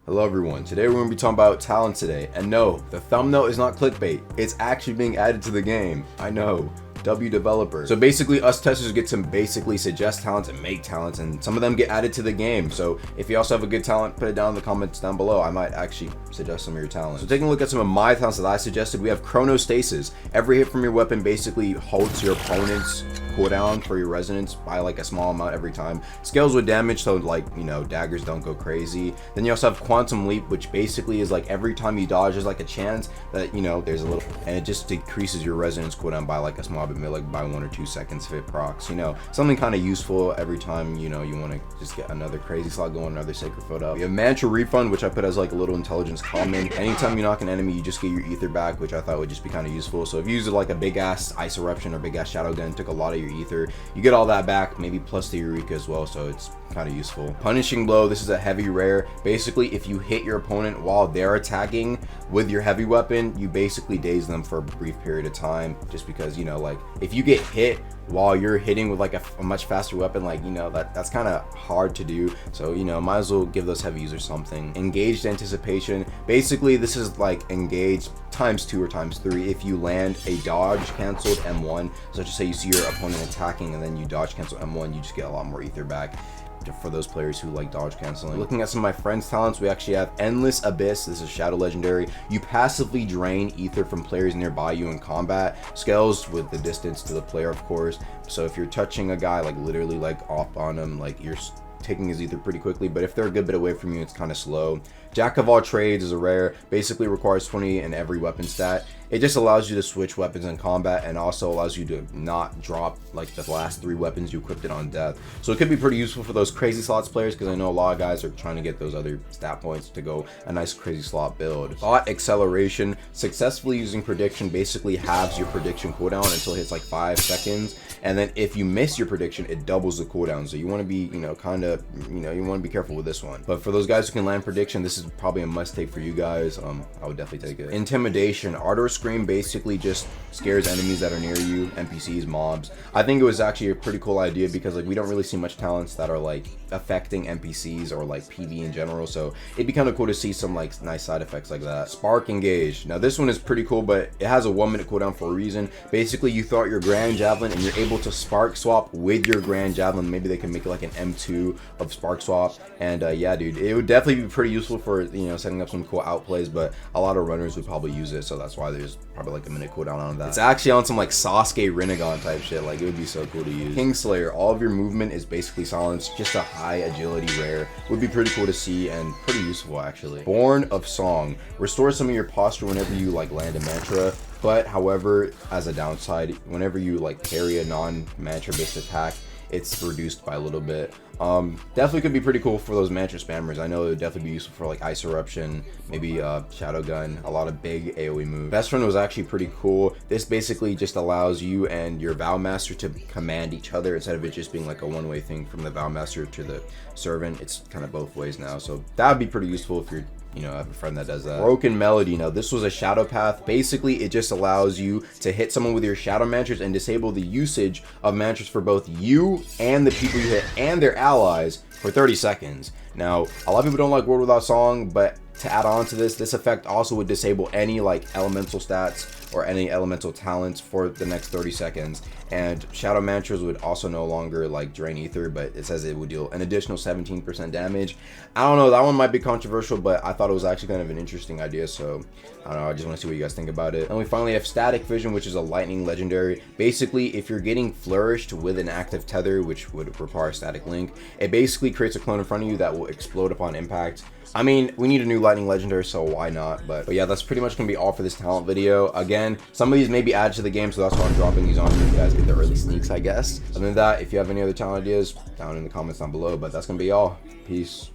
Hello everyone, today we're going to be talking about talents today, and no, the thumbnail is not clickbait, it's actually being added to the game. I know, W developer. So basically us testers get to basically suggest talents and make talents, and some of them get added to the game. So if you also have a good talent, put it down in the comments down below. I might actually suggest some of your talents. So taking a look at some of my talents that I suggested, we have chronostasis. Every hit from your weapon basically halts your opponent's cooldown for your resonance by like a small amount every time. Scales with damage, so like, you know, daggers don't go crazy. Then you also have quantum leap, which basically is like every time you dodge there's like a chance that, you know, there's a little, and it just decreases your resonance cooldown by like a small bit, like by 1 or 2 seconds if it procs. You know, something kind of useful every time, you know, you want to just get another crazy slot going, another sacred photo. We have mantra refund, which I put as like a little intelligence comment. Anytime you knock an enemy, you just get your ether back, which I thought would just be kind of useful. So if you use it like a big ass ice eruption or big ass shadow gun, took a lot of your ether, you get all that back, maybe plus the eureka as well, so it's kind of useful. Punishing blow, this is a heavy rare. Basically, if you hit your opponent while they're attacking with your heavy weapon, you basically daze them for a brief period of time, just because, you know, like if you get hit while you're hitting with like a much faster weapon, like, you know, that's kind of hard to do. So, you know, might as well give those heavy users something. Engaged anticipation, basically this is like engaged ×2 or ×3 if you land a dodge canceled M1. So just say you see your opponent attacking and then you dodge cancel M1, you just get a lot more ether back for those players who like dodge canceling. Looking at some of my friends' talents, we actually have Endless Abyss. This is Shadow Legendary. You passively drain ether from players nearby you in combat. Scales with the distance to the player, of course. So if you're touching a guy, like literally like off on him, like you're taking his ether pretty quickly, but if they're a good bit away from you, it's kind of slow. Jack of all trades is a rare, basically requires 20 in every weapon stat. It just allows you to switch weapons in combat and also allows you to not drop like the last 3 weapons you equipped it on death. So it could be pretty useful for those crazy slots players, because I know a lot of guys are trying to get those other stat points to go a nice crazy slot build. Thought acceleration, successfully using prediction basically halves your prediction cooldown until it hits like 5 seconds, and then if you miss your prediction, it doubles the cooldown. So you want to be, you know, kind of, you know, you want to be careful with this one. But for those guys who can land prediction, this is probably a must take for you guys. I would definitely take it. Intimidation, Ardor Scream basically just scares enemies that are near you, NPCs, mobs. I think it was actually a pretty cool idea, because like we don't really see much talents that are like affecting NPCs or like PV in general, so it'd be kind of cool to see some like nice side effects like that. Spark Engage, now this one is pretty cool, but it has a 1-minute cooldown for a reason. Basically you throw out your Grand Javelin and you're able to spark swap with your Grand Javelin. Maybe they can make it like an M2 of spark swap, and yeah dude, it would definitely be pretty useful for, you know, setting up some cool outplays, but a lot of runners would probably use it, so that's why there's probably like a minute cooldown on that. It's actually on some like Sasuke Rinnegan type shit, like it would be so cool to use. Kingslayer, all of your movement is basically silenced, just a high agility rare, would be pretty cool to see and pretty useful actually. Born of Song, restore some of your posture whenever you like land a mantra, but however, as a downside, whenever you like parry a non-mantra based attack, it's reduced by a little bit. Definitely could be pretty cool for those mantra spammers. I know it would definitely be useful for like ice eruption, maybe shadow gun, a lot of big AoE moves. Best friend was actually pretty cool. This basically just allows you and your vow master to command each other instead of it just being like a one-way thing from the vow master to the servant. It's kind of both ways now, so that would be pretty useful if you're, you know, I have a friend that does that. Broken Melody, now this was a shadow path. Basically it just allows you to hit someone with your shadow mantras and disable the usage of mantras for both you and the people you hit and their allies for 30 seconds. Now a lot of people don't like Word Without Song, but to add on to this effect also would disable any like elemental stats or any elemental talents for the next 30 seconds. And shadow mantras would also no longer like drain ether, but it says it would deal an additional 17% damage. I don't know, that one might be controversial, but I thought it was actually kind of an interesting idea, so I don't know, I just want to see what you guys think about it. And we finally have Static Vision, which is a lightning legendary. Basically if you're getting flourished with an active tether, which would require static link, it basically creates a clone in front of you that will explode upon impact. I mean, we need a new lightning legendary, so why not? But yeah, that's pretty much gonna be all for this talent video. Again, some of these may be added to the game, so that's why I'm dropping these on for you guys, get the early sneaks, I guess. Other than that, if you have any other talent ideas, down in the comments down below. But that's gonna be all. Peace.